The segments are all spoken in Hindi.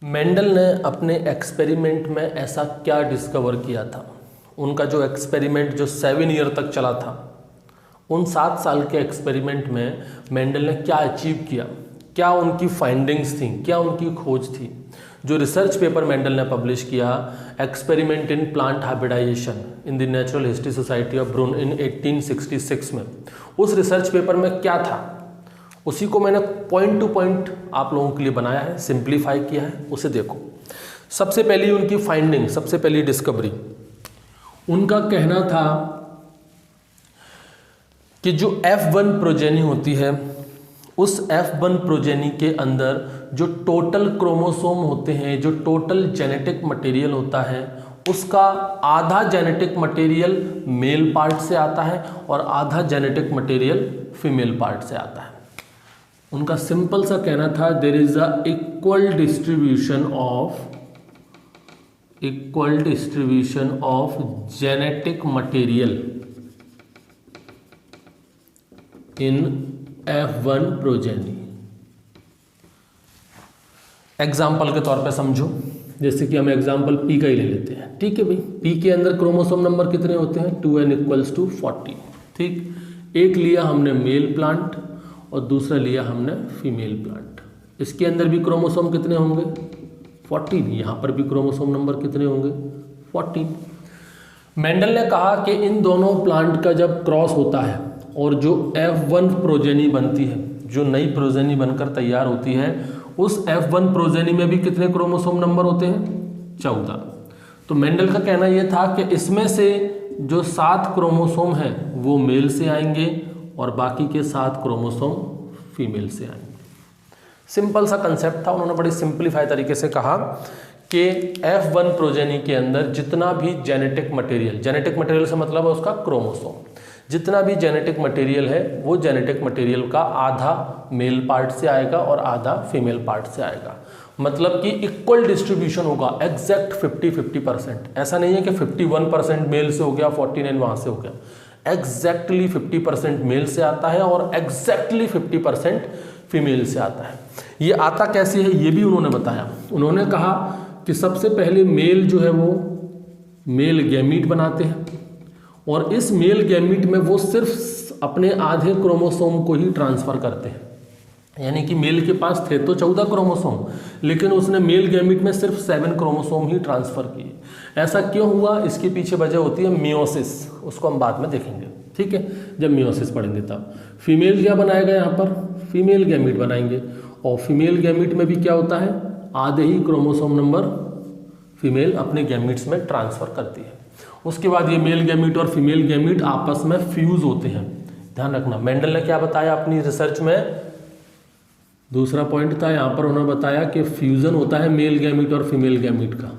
मेंडल ने अपने एक्सपेरिमेंट में ऐसा क्या डिस्कवर किया था। उनका जो एक्सपेरिमेंट जो 7 ईयर तक चला था, उन 7 साल के एक्सपेरिमेंट में मेंडल ने क्या अचीव किया, क्या उनकी फाइंडिंग्स थी, क्या उनकी खोज थी। जो रिसर्च पेपर मेंडल ने पब्लिश किया, experiment in plant hybridisation in the Natural History Society of Brunn in 1866 में, उस रिसर्च पेपर में क्या था, उसी को मैंने पॉइंट टू पॉइंट आप लोगों के लिए बनाया है, सिंप्लीफाई किया है। उसे देखो। सबसे पहली उनकी फाइंडिंग, सबसे पहली डिस्कवरी, उनका कहना था कि जो F1 प्रोजेनी होती है, उस F1 प्रोजेनी के अंदर जो टोटल क्रोमोसोम होते हैं, जो टोटल जेनेटिक मटेरियल होता है, उसका आधा जेनेटिक मटेरियल मेल पार्ट से आता है और आधा जेनेटिक मटेरियल फीमेल पार्ट से आता है। उनका सिंपल सा कहना था, there is a equal distribution of genetic material in F1 progeny. Example के तौर पे समझो, जैसे कि हम एग्जाम्पल P का ही ले लेते हैं। ठीक है भाई, P के अंदर क्रोमोसोम नंबर कितने होते हैं? 2n = 40। ठीक, एक लिया हमने मेल प्लांट और दूसरा लिया हमने फीमेल प्लांट। इसके अंदर भी क्रोमोसोम कितने होंगे? 14। यहाँ पर भी क्रोमोसोम नंबर कितने होंगे? 14। मेंडल ने कहा कि इन दोनों प्लांट का जब क्रॉस होता है और जो F1 प्रोजेनी बनती है, जो नई प्रोजेनी बनकर तैयार होती है, उस F1 प्रोजेनी में भी कितने क्रोमोसोम नंबर होते हैं? 14। तो मेंडल का कहना यह था कि इसमें से जो 7 क्रोमोसोम हैं वो मेल से आएंगे और बाकी के 7 क्रोमोसोम फीमेल से आएंगे। सिंपल सा कंसेप्ट था। उन्होंने बड़ी सिंप्लीफाई तरीके से कहा कि F1 प्रोजेनी के अंदर जितना भी जेनेटिक मटेरियल से मतलब है उसका क्रोमोसोम, जितना भी जेनेटिक मटेरियल है वो जेनेटिक मटेरियल का आधा मेल पार्ट से आएगा और आधा फीमेल पार्ट से आएगा। मतलब कि इक्वल डिस्ट्रीब्यूशन होगा, एग्जैक्ट 50-50%। ऐसा नहीं है कि 51% मेल से हो गया, 49 वहाँ से हो गया। एग्जैक्टली 50% मेल से आता है और एग्जैक्टली 50% फीमेल से आता है। ये आता कैसे है ये भी उन्होंने बताया। उन्होंने कहा कि सबसे पहले मेल जो है वो मेल गैमीट बनाते हैं और इस मेल गैमीट में वो सिर्फ अपने आधे क्रोमोसोम को ही ट्रांसफ़र करते हैं। यानी कि मेल के पास थे तो 14 क्रोमोसोम, लेकिन उसने मेल गैमीट में सिर्फ 7 क्रोमोसोम ही ट्रांसफ़र किए। ऐसा क्यों हुआ? इसके पीछे वजह होती है मियोसिस। उसको हम बाद में देखेंगे, ठीक है, जब मियोसिस पढ़ेंगे तब। फीमेल क्या बनाएगा? यहाँ पर फीमेल गैमीट बनाएंगे और फीमेल गैमीट में भी क्या होता है? आधे ही क्रोमोसोम नंबर फीमेल अपने गैमीट्स में ट्रांसफ़र करती है। उसके बाद ये मेल गैमीट और फीमेल गैमीट आपस में फ्यूज़ होते हैं। ध्यान रखना, मेंडल ने क्या बताया अपनी रिसर्च में? दूसरा पॉइंट था यहाँ पर, उन्होंने बताया कि फ्यूज़न होता है मेल गैमीट और फीमेल गैमीट का,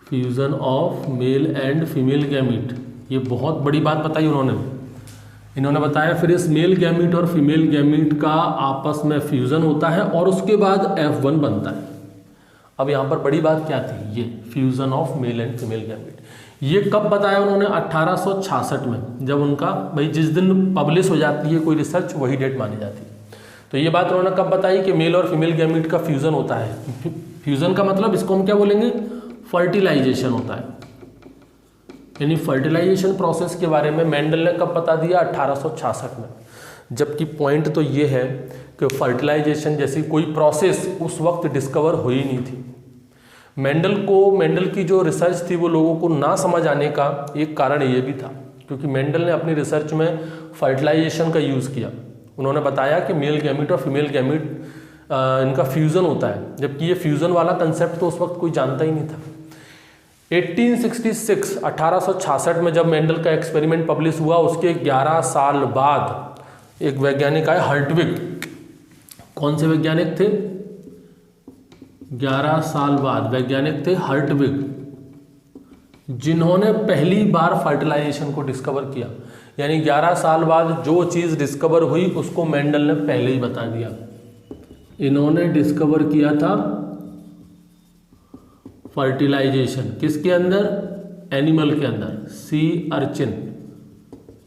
fusion of male and female gamete. ये बहुत बड़ी बात बताई इन्होंने बताया फिर इस मेल गैमीट और फीमेल गैमीट का आपस में फ्यूज़न होता है और उसके बाद F1 बनता है। अब यहाँ पर बड़ी बात क्या थी? ये fusion of male and female gamete. ये कब बताया उन्होंने? 1866 में, जब उनका भाई जिस दिन पब्लिश हो जाती है कोई रिसर्च वही डेट मानी जाती है। तो ये बात उन्होंने कब बताई कि मेल और फीमेल गैमीट का फ्यूज़न होता है। फ्यूज़न का मतलब इसको हम क्या बोलेंगे? फर्टिलाइजेशन होता है। यानी फर्टिलाइजेशन प्रोसेस के बारे में मेंडल ने कब बता दिया? 1866 में। जबकि पॉइंट तो ये है कि फर्टिलाइजेशन जैसी कोई प्रोसेस उस वक्त डिस्कवर हुई नहीं थी। मेंडल की जो रिसर्च थी वो लोगों को ना समझ आने का एक कारण ये भी था, क्योंकि मेंडल ने अपनी रिसर्च में फर्टिलाइजेशन का यूज़ किया। उन्होंने बताया कि मेल गैमीट और फीमेल गैमीट इनका फ्यूज़न होता है, जबकि ये फ्यूज़न वाला कंसेप्ट तो उस वक्त कोई जानता ही नहीं था। 1866 में जब मेंडल का एक्सपेरिमेंट पब्लिश हुआ, उसके 11 साल बाद एक वैज्ञानिक आए, हर्टविग। कौन से वैज्ञानिक थे? 11 साल बाद वैज्ञानिक थे हर्टविग, जिन्होंने पहली बार फर्टिलाइजेशन को डिस्कवर किया। यानी 11 साल बाद जो चीज़ डिस्कवर हुई उसको मेंडल ने पहले ही बता दिया। इन्होंने डिस्कवर किया था फर्टिलाइजेशन। किसके अंदर? एनिमल के अंदर, सी अर्चिन।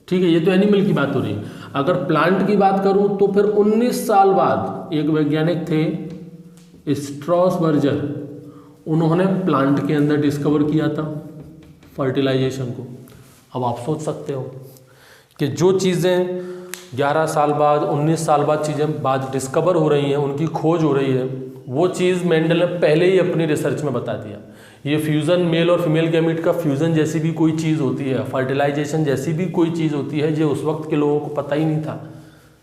ठीक है, ये तो एनिमल की बात हो रही है। अगर प्लांट की बात करूं तो फिर 19 साल बाद एक वैज्ञानिक थे स्ट्रॉसबर्गर उन्होंने प्लांट के अंदर डिस्कवर किया था फर्टिलाइजेशन को। अब आप सोच सकते हो कि जो चीज़ें 11 साल बाद 19 साल बाद चीज़ें बाद डिस्कवर हो रही हैं, उनकी खोज हो रही है, वो चीज़ मेंडल ने पहले ही अपनी रिसर्च में बता दिया। ये फ्यूज़न, मेल और फीमेल गैमीट का फ्यूज़न जैसी भी कोई चीज़ होती है, फर्टिलाइजेशन जैसी भी कोई चीज़ होती है, जो उस वक्त के लोगों को पता ही नहीं था,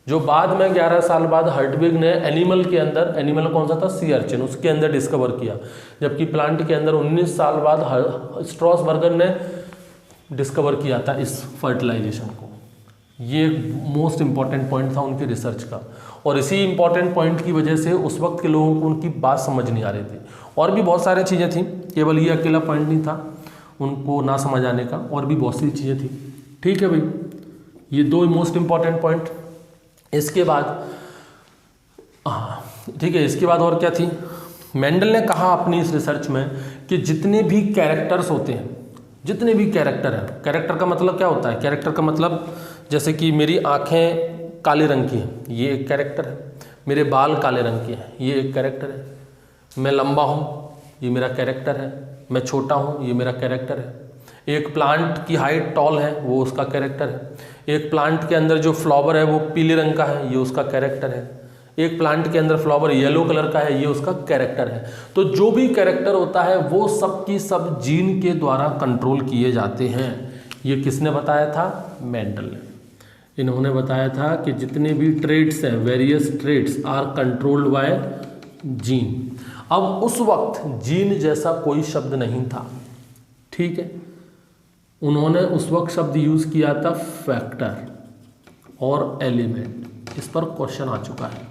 जो बाद में 11 साल बाद हर्टविग ने एनिमल के अंदर, एनिमल कौन सा था, सी अर्चिन, उसके अंदर डिस्कवर किया, जबकि प्लांट के अंदर 19 साल बाद स्ट्रॉसबर्गर ने डिस्कवर किया था इस फर्टिलाइजेशन को। ये मोस्ट इम्पॉर्टेंट पॉइंट था उनकी रिसर्च का, और इसी इम्पॉर्टेंट पॉइंट की वजह से उस वक्त के लोगों को उनकी बात समझ नहीं आ रही थी। और भी बहुत सारी चीज़ें थी, केवल ये अकेला पॉइंट नहीं था उनको ना समझ आने का, और भी बहुत सी चीज़ें थी। ठीक है भाई, ये दो मोस्ट इम्पॉर्टेंट पॉइंट। इसके बाद ठीक है, इसके बाद और क्या थी, मेंडल ने कहा अपनी इस रिसर्च में कि जितने भी कैरेक्टर्स होते हैं, जितने भी कैरेक्टर हैं, कैरेक्टर का मतलब क्या होता है, कैरेक्टर का मतलब जैसे कि मेरी आँखें काले रंग की हैं, ये एक कैरेक्टर है, मेरे बाल काले रंग के हैं, ये एक कैरेक्टर है, मैं लंबा हूँ, ये मेरा कैरेक्टर है, मैं छोटा हूँ, ये मेरा कैरेक्टर है, एक प्लांट की हाइट टॉल है, वो उसका कैरेक्टर है, एक प्लांट के अंदर जो फ्लावर है वो पीले रंग का है, ये उसका कैरेक्टर है, एक प्लांट के अंदर फ्लावर येलो कलर का है, ये उसका कैरेक्टर है। तो जो भी कैरेक्टर होता है वो सब की सब जीन के द्वारा कंट्रोल किए जाते हैं। ये किसने बताया था, मेंडल ने। इन्होंने बताया था कि जितने भी ट्रेड्स हैं, various traits are controlled by gene. अब उस वक्त जीन जैसा कोई शब्द नहीं था, ठीक है। उन्होंने उस वक्त शब्द यूज किया था फैक्टर और एलिमेंट। इस पर क्वेश्चन आ चुका है,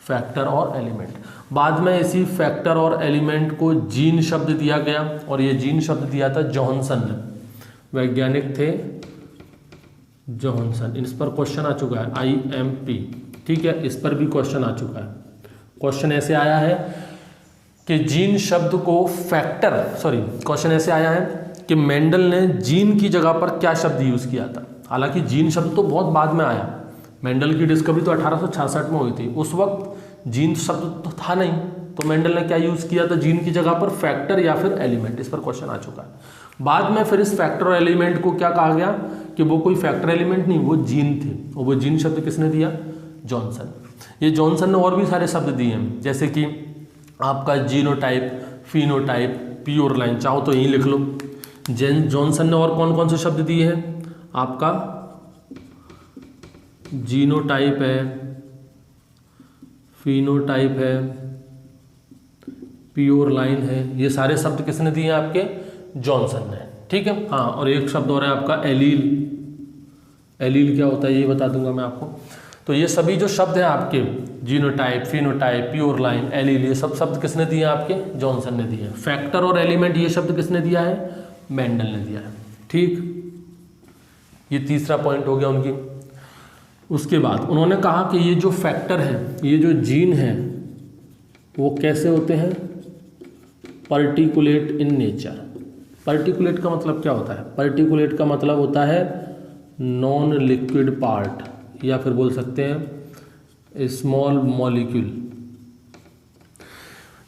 फैक्टर और एलिमेंट। बाद में इसी फैक्टर और एलिमेंट को जीन शब्द दिया गया, और ये जीन शब्द दिया था जॉनसन ने, वैज्ञानिक थे जॉनसन। इस पर क्वेश्चन आ चुका है, IMP, ठीक है, इस पर भी क्वेश्चन आ चुका है। क्वेश्चन ऐसे आया है कि जीन शब्द को फैक्टर, क्वेश्चन ऐसे आया है कि मेंडल ने जीन की जगह पर क्या शब्द यूज किया था। हालांकि जीन शब्द तो बहुत बाद में आया, मेंडल की डिस्कवरी तो 1866 में हुई थी, उस वक्त जीन शब्द तो था नहीं, तो मेंडल ने क्या यूज किया था जीन की जगह पर, फैक्टर या फिर एलिमेंट। इस पर क्वेश्चन आ चुका है। बाद में फिर इस फैक्टर और एलिमेंट को क्या कहा गया कि वो कोई फैक्टर एलिमेंट नहीं, वो जीन थे, और वो जीन शब्द किसने दिया, जॉनसन। ये जॉनसन ने और भी सारे शब्द दिए हैं, जैसे कि आपका जीनोटाइप, फिनोटाइप, प्योर लाइन, चाहो तो यहीं लिख लो। जॉनसन ने और कौन कौन से शब्द दिए हैं, आपका जीनोटाइप है, फिनोटाइप है, प्योर लाइन है, ये सारे शब्द किसने दिए हैं, आपके जॉनसन ने, ठीक है। हाँ, और एक शब्द और है आपका एलील। एलील क्या होता है ये बता दूंगा मैं आपको। तो ये सभी जो शब्द हैं आपके, genotype, phenotype, pure line, allele, ये सब शब्द किसने दिए हैं, आपके जॉनसन ने दिए हैं। फैक्टर और एलिमेंट ये शब्द किसने दिया है, मेंडल ने दिया है, ठीक। ये तीसरा पॉइंट हो गया उनकी। उसके बाद उन्होंने कहा कि ये जो फैक्टर है, ये जो जीन है, वो कैसे होते हैं, पार्टिकुलेट इन नेचर। पार्टिकुलेट का मतलब क्या होता है, पार्टिकुलेट का मतलब होता है नॉन लिक्विड पार्ट, या फिर बोल सकते हैं small molecule.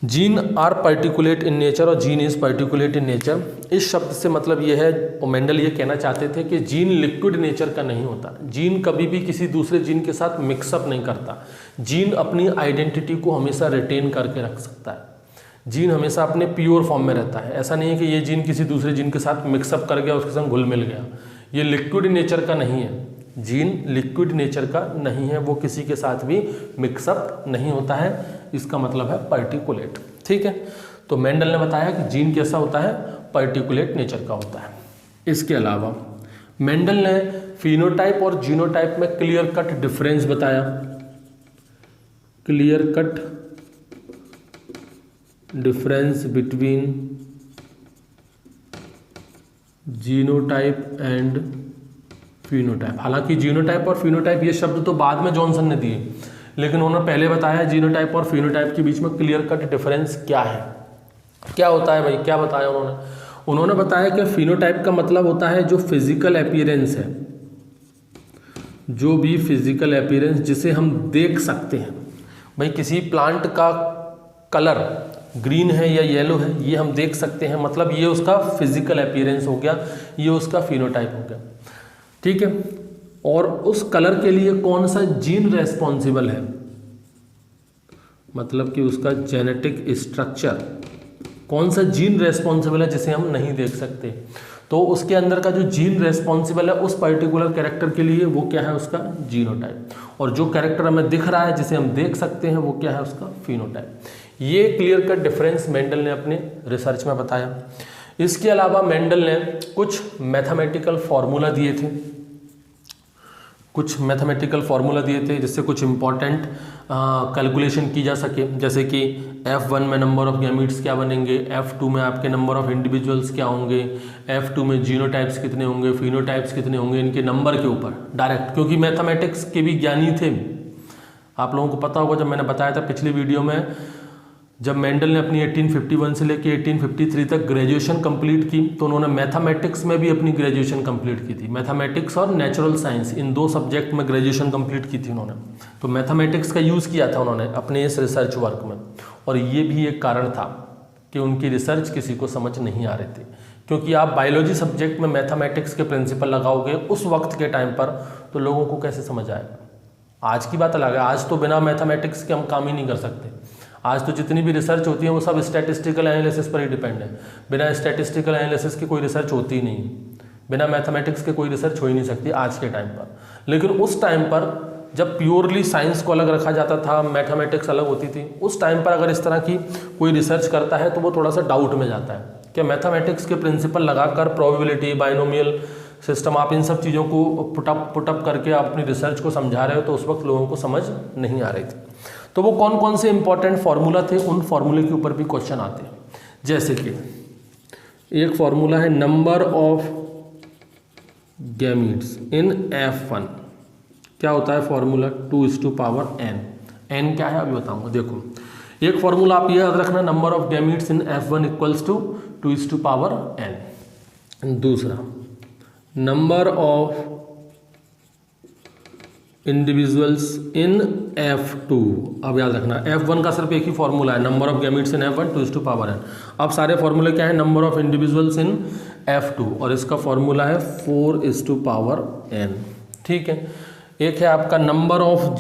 Gene are particulate in nature और gene is particulate in nature. इस शब्द से मतलब ये है, मेंडल ये कहना चाहते थे कि जीन लिक्विड नेचर का नहीं होता, जीन कभी भी किसी दूसरे जीन के साथ मिक्सअप नहीं करता, जीन अपनी आइडेंटिटी को हमेशा रिटेन करके रख सकता है, जीन हमेशा अपने प्योर फॉर्म में रहता है। ऐसा नहीं है कि ये जीन किसी दूसरे जीन के साथ मिक्सअप कर गया, उसके संग घुल मिल गया, ये लिक्विड नेचर का नहीं है, जीन लिक्विड नेचर का नहीं है, वो किसी के साथ भी मिक्सअप नहीं होता है, इसका मतलब है पार्टिकुलेट, ठीक है। तो मेंडल ने बताया कि जीन कैसा होता है, पार्टिकुलेट नेचर का होता है। इसके अलावा मेंडल ने फिनोटाइप और जीनोटाइप में क्लियर कट डिफरेंस बताया, clear cut difference between genotype and phenotype. हालांकि जीनोटाइप और फिनोटाइप ये शब्द तो बाद में जॉनसन ने दिए, लेकिन उन्होंने पहले बताया जीनोटाइप और फिनोटाइप के बीच में क्लियर कट डिफरेंस क्या है, क्या होता है भाई, क्या बताया उन्होंने बताया कि फिनोटाइप का मतलब होता है जो फिजिकल अपीयरेंस है, जो भी फिजिकल अपीयरेंस जिसे हम देख सकते हैं। भाई किसी प्लांट का कलर ग्रीन है या येलो है ये हम देख सकते हैं, मतलब ये उसका फिजिकल अपीयरेंस हो गया, ये उसका फिनोटाइप हो गया, ठीक है। और उस कलर के लिए कौन सा जीन रेस्पॉन्सिबल है, मतलब कि उसका जेनेटिक स्ट्रक्चर, कौन सा जीन रेस्पॉन्सिबल है जिसे हम नहीं देख सकते, तो उसके अंदर का जो जीन रेस्पॉन्सिबल है उस पर्टिकुलर कैरेक्टर के लिए वो क्या है, उसका जीनोटाइप। और जो कैरेक्टर हमें दिख रहा है जिसे हम देख सकते हैं वो क्या है, उसका फिनोटाइप। ये क्लियर कट डिफरेंस मेंडल ने अपने रिसर्च में बताया। इसके अलावा मेंडल ने कुछ मैथमेटिकल फार्मूला दिए थे, जिससे कुछ इंपॉर्टेंट कैलकुलेशन की जा सके, जैसे कि F1 में नंबर ऑफ गैमीट्स क्या बनेंगे, F2 में आपके नंबर ऑफ इंडिविजुअल्स क्या होंगे, F2 में जीनोटाइप्स कितने होंगे, फिनोटाइप्स कितने होंगे, इनके नंबर के ऊपर डायरेक्ट, क्योंकि मैथमेटिक्स के भी ज्ञानी थे। आप लोगों को पता होगा, जब मैंने बताया था पिछली वीडियो में, जब मेंडल ने अपनी 1851 से लेकर 1853 तक ग्रेजुएशन कंप्लीट की, तो उन्होंने मैथमेटिक्स में भी अपनी ग्रेजुएशन कंप्लीट की थी। मैथमेटिक्स और नेचुरल साइंस इन दो सब्जेक्ट में ग्रेजुएशन कंप्लीट की थी उन्होंने। तो मैथमेटिक्स का यूज़ किया था उन्होंने अपने इस रिसर्च वर्क में, और ये भी एक कारण था कि उनकी रिसर्च किसी को समझ नहीं आ रही थी, क्योंकि आप बायोलॉजी सब्जेक्ट में मैथमेटिक्स के प्रिंसिपल लगाओगे उस वक्त के टाइम पर, तो लोगों को कैसे समझ आएगा। आज की बात अलग है, आज तो बिना मैथमेटिक्स के हम काम ही नहीं कर सकते। आज तो जितनी भी रिसर्च होती है वो सब स्टैटिस्टिकल एनालिसिस पर ही डिपेंड है। बिना स्टैटिस्टिकल एनालिसिस की कोई रिसर्च होती ही नहीं, बिना मैथमेटिक्स के कोई रिसर्च हो ही नहीं सकती आज के टाइम पर। लेकिन उस टाइम पर जब प्योरली साइंस को अलग रखा जाता था, मैथमेटिक्स अलग होती थी, उस टाइम पर अगर इस तरह की कोई रिसर्च करता है तो वो थोड़ा सा डाउट में जाता है कि मैथमेटिक्स के प्रिंसिपल लगाकर प्रोबेबिलिटी, बाइनोमियल सिस्टम, आप इन सब चीज़ों को पुटअप करके आप अपनी रिसर्च को समझा रहे हो, तो उस वक्त लोगों को समझ नहीं आ रही थी। तो वो कौन कौन से इंपॉर्टेंट फार्मूला थे, उन फार्मूले के ऊपर भी क्वेश्चन आते हैं। जैसे कि एक फार्मूला है number of gametes in F1। क्या होता है फार्मूला, 2:n। n क्या है अभी बताऊंगा। देखो एक फार्मूला आप ये याद रखना, number of gametes in F1 equals to 2:n। दूसरा number of individuals in F2। अब याद रखना F1 का सिर्फ एक ही फॉर्मूला है, number of gametes in F1 2:n। अब सारे फॉर्मूले क्या है, number of individuals in F2, और इसका फॉर्मूला है 4:n। ठीक है। एक है आपका नंबर ऑफ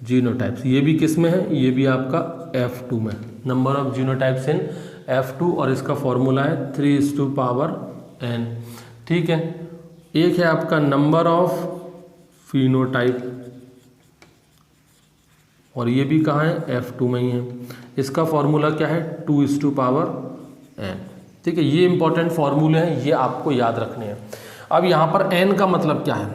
जीनोटाइप्स, ये भी किस में है, ये भी आपका F2 में, number of genotypes in F2, और इसका फॉर्मूला है 3:n। ठीक है। एक है आपका नंबर ऑफ फिनोटाइप, और ये भी कहाँ है, F2 में ही है, इसका फॉर्मूला क्या है 2:n। ठीक है। ये इंपॉर्टेंट फॉर्मूले हैं, ये आपको याद रखने हैं। अब यहाँ पर n का मतलब क्या है,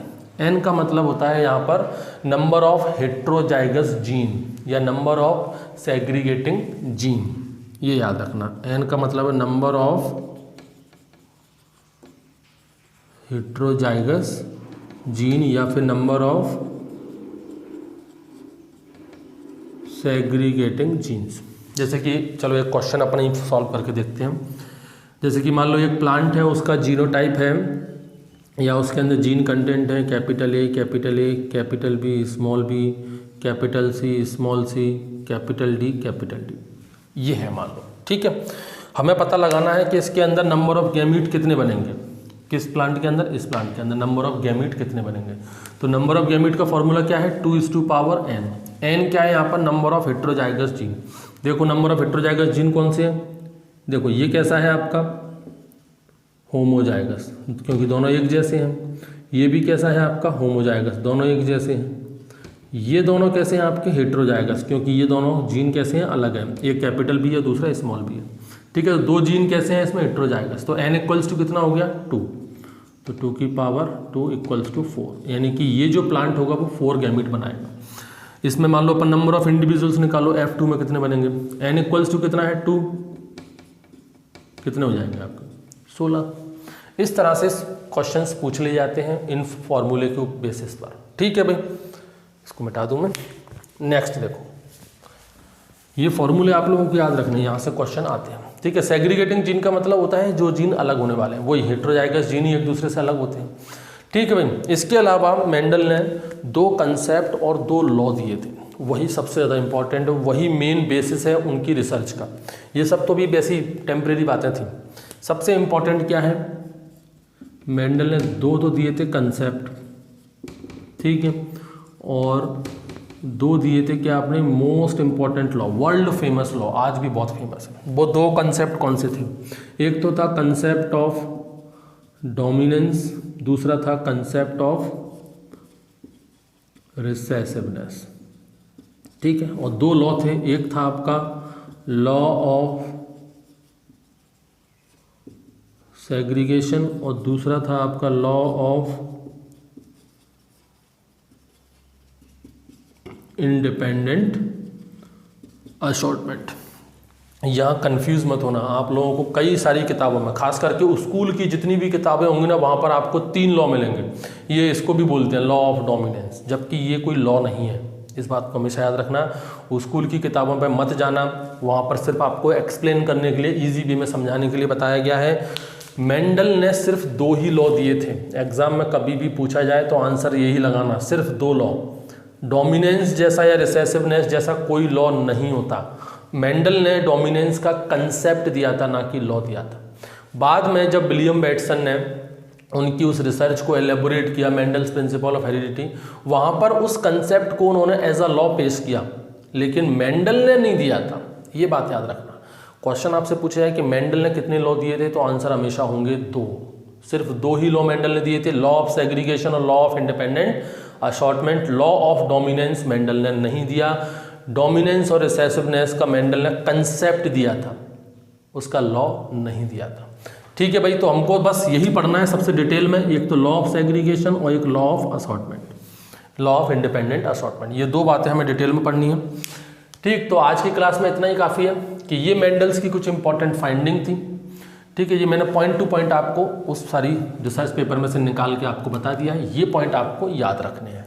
n का मतलब होता है यहाँ पर नंबर ऑफ हेट्रोजाइगस जीन या नंबर ऑफ सेग्रीगेटिंग जीन, ये याद रखना। n का मतलब है नंबर ऑफ हेट्रोजाइगस जीन या फिर नंबर ऑफ सेग्रीगेटिंग जीन्स। जैसे कि चलो एक क्वेश्चन अपने ही सॉल्व करके देखते हैं। जैसे कि मान लो एक प्लांट है, उसका जीनोटाइप है या उसके अंदर जीन कंटेंट है capital A, capital B, small b, capital C, small c, capital D, ये है मान लो। ठीक है। हमें पता लगाना है कि इसके अंदर नंबर ऑफ गैमीट कितने बनेंगे, किस प्लांट के अंदर, इस प्लांट के अंदर नंबर ऑफ गैमीट कितने बनेंगे। तो नंबर ऑफ गैमीट का फॉर्मूला क्या है 2:n। n क्या है यहाँ पर, नंबर ऑफ हेट्रोजाइगस जीन। देखो नंबर ऑफ हेट्रोजाइगस जीन कौन से हैं, देखो ये कैसा है आपका होमोजाइगस, क्योंकि दोनों एक जैसे हैं। ये भी कैसा है आपका होमोजाइगस, दोनों एक जैसे हैं। ये दोनों कैसे हैं आपके हेट्रोजाइगस, क्योंकि ये दोनों जीन कैसे हैं, अलग हैं, एक कैपिटल B है दूसरा स्मॉल b है। ठीक है। दो जीन कैसे हैं इसमें हेट्रोजाइगस, तो n इक्वल्स टू कितना हो गया 2, तो 2 इक्वल्स टू 4, यानी कि ये जो प्लांट होगा वो 4 गैमीट बनाएगा। इसमें मान लो अपन नंबर ऑफ इंडिविजुअल्स निकालो, F2 में कितने बनेंगे, n इक्वल्स टू कितना है 2, कितने हो जाएंगे आपके 16। इस तरह से क्वेश्चंस पूछ लिए जाते हैं इन फॉर्मूले के बेसिस पर। ठीक है भाई, इसको मिटा दूं मैं। नेक्स्ट देखो, ये फॉर्मूले आप लोगों को याद रखने, यहाँ से क्वेश्चन आते हैं। ठीक है। सेग्रीगेटिंग जीन का मतलब होता है जो जीन अलग होने वाले हैं, वही हेट्रोजाइगस जीन ही एक दूसरे से अलग होते हैं। ठीक है भाई। इसके अलावा मेंडल ने 2 कंसेप्ट और 2 लॉ दिए थे, वही सबसे ज़्यादा इम्पॉर्टेंट है, वही मेन बेसिस है उनकी रिसर्च का। ये सब तो भी वैसी टेम्परेरी बातें थी। सबसे इम्पॉर्टेंट क्या है, मेंडल ने 2 तो दिए थे कंसेप्ट, ठीक है, और 2 दिए थे क्या आपने, most important law, world famous law, आज भी बहुत फेमस है। वो 2 कंसेप्ट कौन से थे, एक तो था कंसेप्ट ऑफ डोमिनेंस, दूसरा था कंसेप्ट ऑफ रिसेसिवनेस, ठीक है। और 2 लॉ थे, एक था आपका लॉ ऑफ सेग्रीगेशन और दूसरा था आपका लॉ ऑफ इंडिपेंडेंट असॉर्टमेंट। यहाँ कंफ्यूज मत होना, आप लोगों को कई सारी किताबों में, खास करके स्कूल की जितनी भी किताबें होंगी ना, वहाँ पर आपको 3 लॉ मिलेंगे। ये इसको भी बोलते हैं लॉ ऑफ डोमिनेंस, जबकि ये कोई लॉ नहीं है, इस बात को हमेशा याद रखना। स्कूल की किताबों पे मत जाना, वहाँ पर सिर्फ आपको एक्सप्लेन करने के लिए, ईजी वे में समझाने के लिए बताया गया है। मेंडल ने सिर्फ 2 ही लॉ दिए थे, एग्जाम में कभी भी पूछा जाए तो आंसर यही लगाना, सिर्फ 2 लॉ। डोमिनेंस जैसा या रिसेसिवनेस जैसा कोई लॉ नहीं होता। मेंडल ने डोमिनेंस का कंसेप्ट दिया था, ना कि लॉ दिया था। बाद में जब विलियम बेटसन ने उनकी उस रिसर्च को एलेबोरेट किया, मेंडल्स प्रिंसिपल ऑफ हेरिडिटी, वहाँ पर उस कंसेप्ट को उन्होंने एज अ लॉ पेश किया, लेकिन मेंडल ने नहीं दिया था। ये बात याद रखना। क्वेश्चन आपसे पूछा है कि मेंडल ने कितने लॉ दिए थे, तो आंसर हमेशा होंगे 2। सिर्फ 2 ही लॉ मेंडल ने दिए थे, लॉ ऑफ सेग्रीगेशन और law of independent assortment. Law of dominance Mendel ने नहीं दिया। डोमिनेंस और रिसेसिवनेस का मेंडल ने कंसेप्ट दिया था, उसका लॉ नहीं दिया था। ठीक है भाई, तो हमको बस यही पढ़ना है सबसे डिटेल में, एक तो लॉ ऑफ सेग्रीगेशन और एक law of assortment, law of independent assortment. ये 2 बातें हमें डिटेल में पढ़नी है। ठीक, तो आज की क्लास में इतना ही काफ़ी है कि ये मेंडल्स की कुछ इंपॉर्टेंट फाइंडिंग थी। ठीक है, ये मैंने पॉइंट टू पॉइंट आपको उस सारी रिसर्च पेपर में से निकाल के आपको बता दिया है, ये पॉइंट आपको याद रखने हैं।